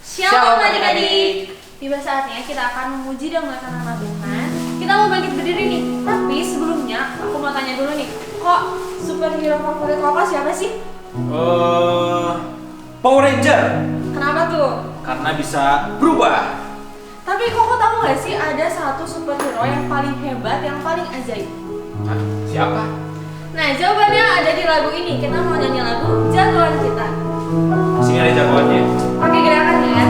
Shalom adik-adik. Tiba saatnya kita akan memuji dan mengatakan nama Tuhan. Kita mau bangkit berdiri nih. Tapi sebelumnya aku mau tanya dulu nih. Kok superhero favorit Koko siapa sih? Power Ranger. Kenapa tuh? Karena bisa berubah. Tapi Koko tahu nggak sih ada satu superhero yang paling hebat, yang paling ajaib? Hah, siapa? Nah jawabannya ada di lagu ini. Kita mau nyanyi lagu Jagoan Kita. Sini ada jagoannya. Pakai gerakannya ya.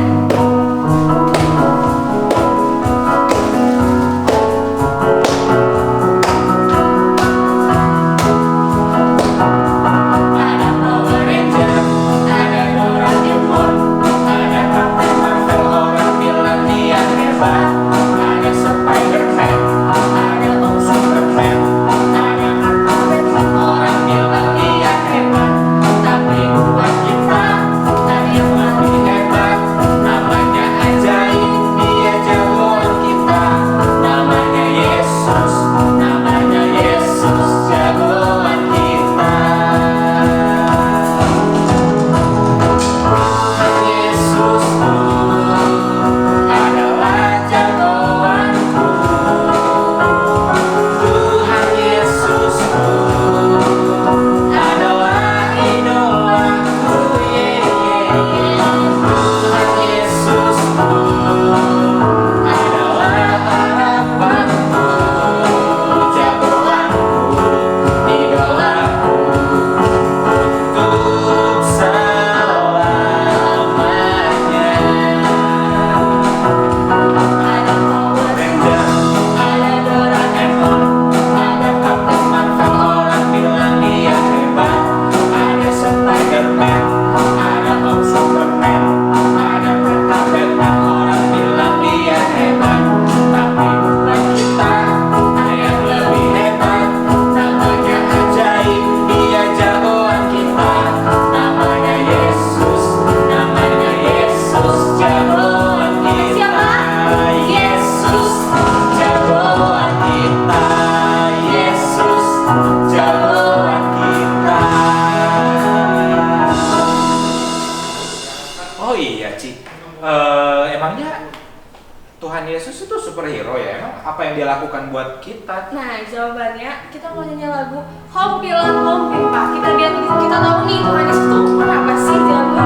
Emangnya Tuhan Yesus itu superhero ya? Emang apa yang dia lakukan buat kita? Nah jawabannya kita mau nyanyi lagu Home Pilar Home Pimpa. Kita tahu nih Tuhan Yesus tuh kenapa sih jago?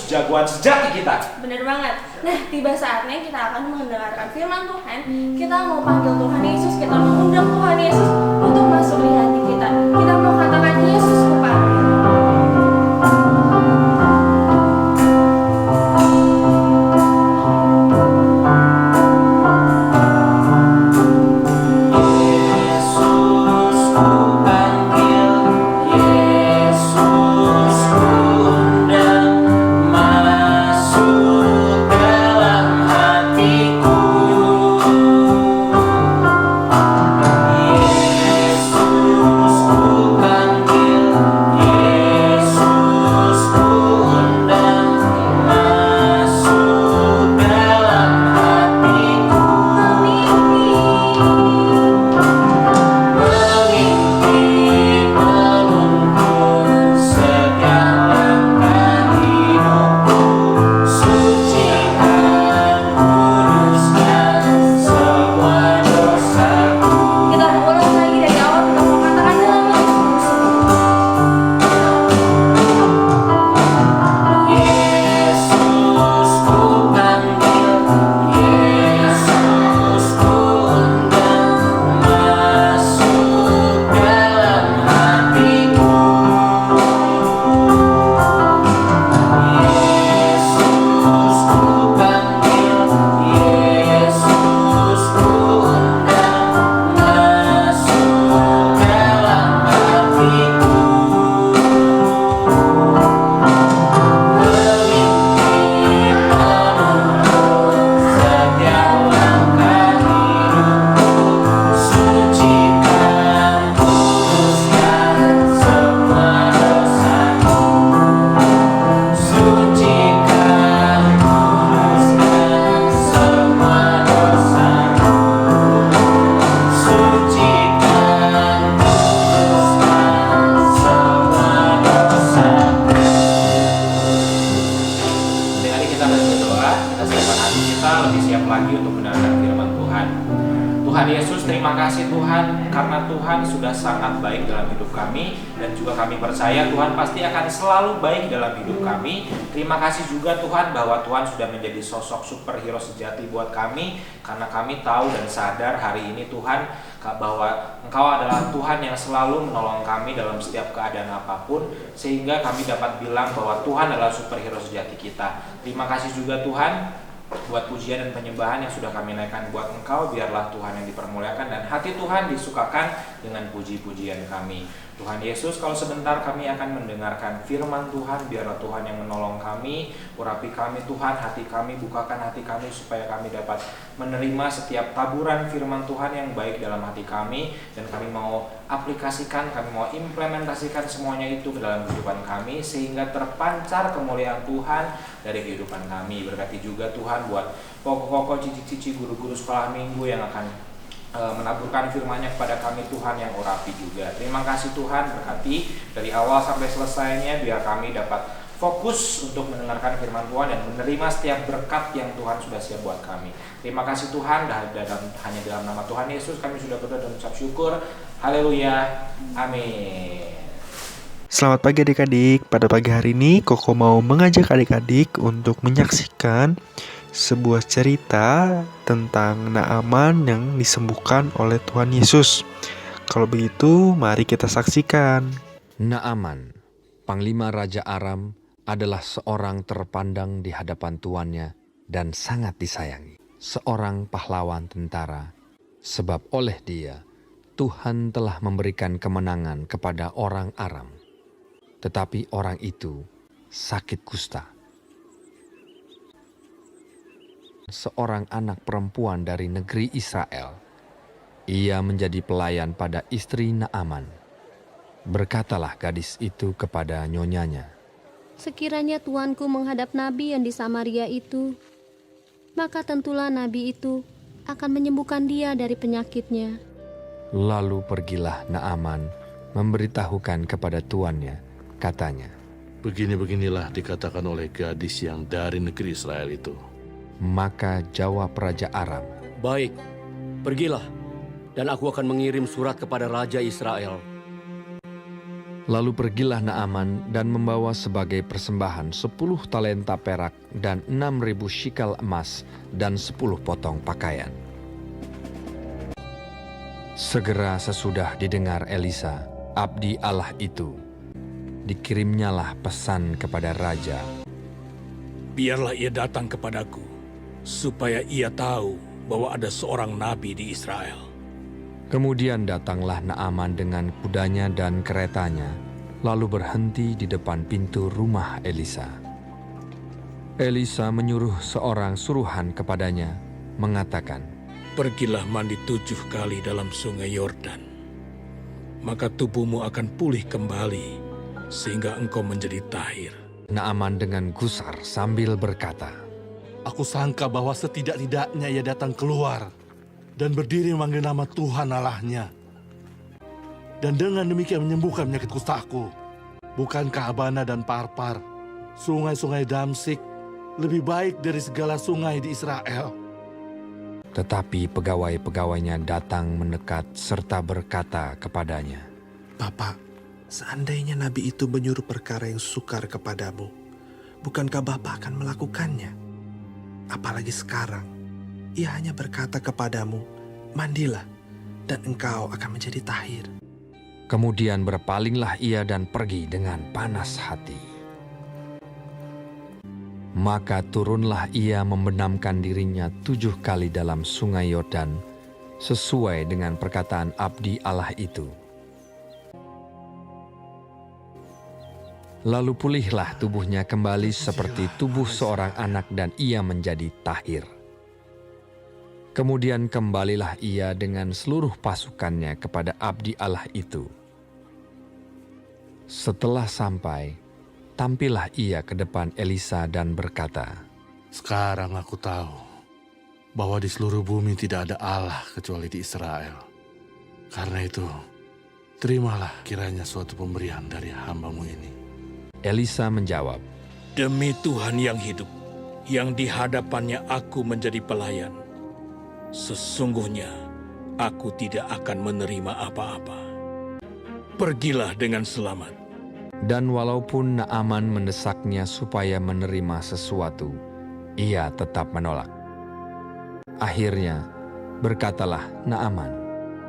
Jagoan sejati kita. Bener banget. Nah, tiba saatnya kita akan mendengarkan firman Tuhan. Kita mau panggil Tuhan Yesus, kita mau undang Tuhan Yesus untuk masuk di hati kita. Kita mau katakan Yesus kupanggil. Yesus ku kasih Tuhan, karena Tuhan sudah sangat baik dalam hidup kami, dan juga kami percaya Tuhan pasti akan selalu baik dalam hidup kami. Terima kasih juga Tuhan bahwa Tuhan sudah menjadi sosok superhero sejati buat kami, karena kami tahu dan sadar hari ini Tuhan bahwa Engkau adalah Tuhan yang selalu menolong kami dalam setiap keadaan apapun, sehingga kami dapat bilang bahwa Tuhan adalah superhero sejati kita. Terima kasih juga Tuhan buat pujian dan penyembahan yang sudah kami naikkan buat Engkau. Biarlah Tuhan yang dipermuliakan dan hati Tuhan disukakan dengan puji-pujian kami. Tuhan Yesus, kalau sebentar kami akan mendengarkan firman Tuhan, biarlah Tuhan yang menolong kami, urapi kami Tuhan, hati kami, bukakan hati kami supaya kami dapat menerima setiap taburan firman Tuhan yang baik dalam hati kami, dan kami mau aplikasikan, kami mau implementasikan semuanya itu ke dalam kehidupan kami, sehingga terpancar kemuliaan Tuhan dari kehidupan kami. Berkati juga Tuhan buat koko-koko, cici-cici, guru-guru sekolah minggu yang akan menaburkan firman-Nya kepada kami Tuhan, yang urapi juga. Terima kasih Tuhan, berkati dari awal sampai selesainya, biar kami dapat fokus untuk mendengarkan firman Tuhan dan menerima setiap berkat yang Tuhan sudah siap buat kami. Terima kasih Tuhan, hanya dalam nama Tuhan Yesus kami sudah berdoa dan ucap syukur. Haleluya, amin. Selamat pagi adik-adik. Pada pagi hari ini Koko mau mengajak adik-adik untuk menyaksikan sebuah cerita tentang Naaman yang disembuhkan oleh Tuhan Yesus. Kalau begitu, mari kita saksikan. Naaman, panglima Raja Aram, adalah seorang terpandang di hadapan tuannya dan sangat disayangi. Seorang pahlawan tentara, sebab oleh dia, Tuhan telah memberikan kemenangan kepada orang Aram. Tetapi orang itu sakit kusta. Seorang anak perempuan dari negeri Israel. Ia menjadi pelayan pada istri Naaman. Berkatalah gadis itu kepada nyonyanya, "Sekiranya tuanku menghadap nabi yang di Samaria itu, maka tentulah nabi itu akan menyembuhkan dia dari penyakitnya." Lalu pergilah Naaman memberitahukan kepada tuannya, katanya, "Begini-beginilah dikatakan oleh gadis yang dari negeri Israel itu." Maka jawab Raja Aram, "Baik, pergilah, dan aku akan mengirim surat kepada Raja Israel." Lalu pergilah Naaman dan membawa sebagai persembahan 10 talenta perak dan 6.000 shikal emas dan 10 potong pakaian. Segera sesudah didengar Elisa, abdi Allah itu, dikirimnyalah pesan kepada raja, "Biarlah ia datang kepadaku, supaya ia tahu bahwa ada seorang nabi di Israel." Kemudian datanglah Naaman dengan kudanya dan keretanya, lalu berhenti di depan pintu rumah Elisa. Elisa menyuruh seorang suruhan kepadanya, mengatakan, "Pergilah mandi 7 kali dalam sungai Yordan, maka tubuhmu akan pulih kembali, sehingga engkau menjadi tahir." Naaman dengan gusar sambil berkata, Aku sangka bahwa setidak-tidaknya ia datang keluar dan berdiri memanggil nama Tuhan Allahnya, dan dengan demikian menyembuhkan penyakit kustaku. Bukankah Abana dan Parpar, sungai-sungai Damsik, lebih baik dari segala sungai di Israel? Tetapi pegawai-pegawainya datang mendekat serta berkata kepadanya, "Bapak, seandainya nabi itu menyuruh perkara yang sukar kepadamu, bukankah Bapak akan melakukannya? Apalagi sekarang, ia hanya berkata kepadamu, 'Mandilah, dan engkau akan menjadi tahir.'" Kemudian berpalinglah ia dan pergi dengan panas hati. Maka turunlah ia membenamkan dirinya 7 kali dalam sungai Yordan, sesuai dengan perkataan abdi Allah itu. Lalu pulihlah tubuhnya kembali seperti tubuh seorang anak dan ia menjadi tahir. Kemudian kembalilah ia dengan seluruh pasukannya kepada abdi Allah itu. Setelah sampai, tampillah ia ke depan Elisa dan berkata, Sekarang aku tahu bahwa di seluruh bumi tidak ada Allah kecuali di Israel. Karena itu, terimalah kiranya suatu pemberian dari hamba-Mu ini. Elisa menjawab, "Demi Tuhan yang hidup, yang di hadapannya aku menjadi pelayan, sesungguhnya aku tidak akan menerima apa-apa. Pergilah dengan selamat. Dan walaupun Naaman mendesaknya supaya menerima sesuatu, ia tetap menolak. Akhirnya, berkatalah Naaman,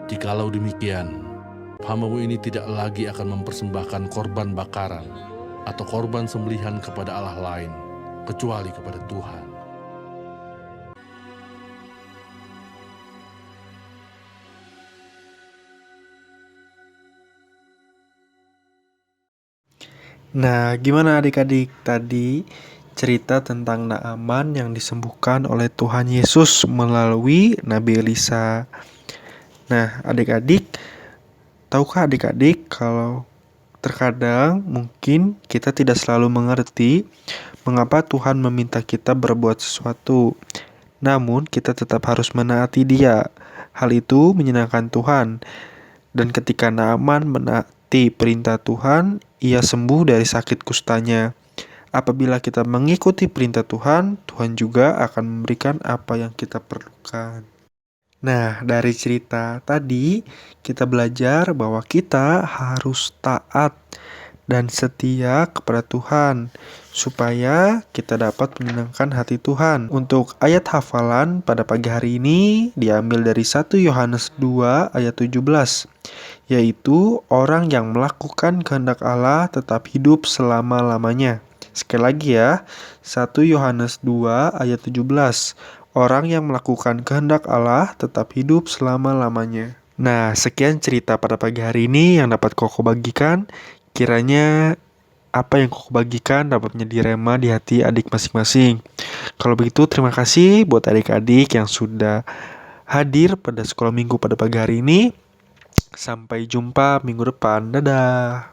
Jikalau demikian, hamba-Mu ini tidak lagi akan mempersembahkan korban bakaran atau korban sembelihan kepada Allah lain, kecuali kepada Tuhan. Nah, gimana adik-adik tadi cerita tentang Naaman yang disembuhkan oleh Tuhan Yesus melalui Nabi Elisa. Nah, adik-adik, tahukah adik-adik kalau terkadang mungkin kita tidak selalu mengerti mengapa Tuhan meminta kita berbuat sesuatu. Namun, kita tetap harus menaati Dia. Hal itu menyenangkan Tuhan. Dan ketika Naaman menaati perintah Tuhan, ia sembuh dari sakit kustanya. Apabila kita mengikuti perintah Tuhan, Tuhan juga akan memberikan apa yang kita perlukan. Nah, dari cerita tadi kita belajar bahwa kita harus taat dan setia kepada Tuhan supaya kita dapat menyenangkan hati Tuhan. Untuk ayat hafalan pada pagi hari ini diambil dari 1 Yohanes 2 ayat 17, yaitu orang yang melakukan kehendak Allah tetap hidup selama-lamanya. Sekali lagi ya, 1 Yohanes 2 ayat 17. Orang yang melakukan kehendak Allah tetap hidup selama-lamanya. Nah, sekian cerita pada pagi hari ini yang dapat Koko bagikan. Kiranya apa yang Koko bagikan dapat menjadi rema di hati adik masing-masing. Kalau begitu, terima kasih buat adik-adik yang sudah hadir pada sekolah minggu pada pagi hari ini. Sampai jumpa minggu depan. Dadah.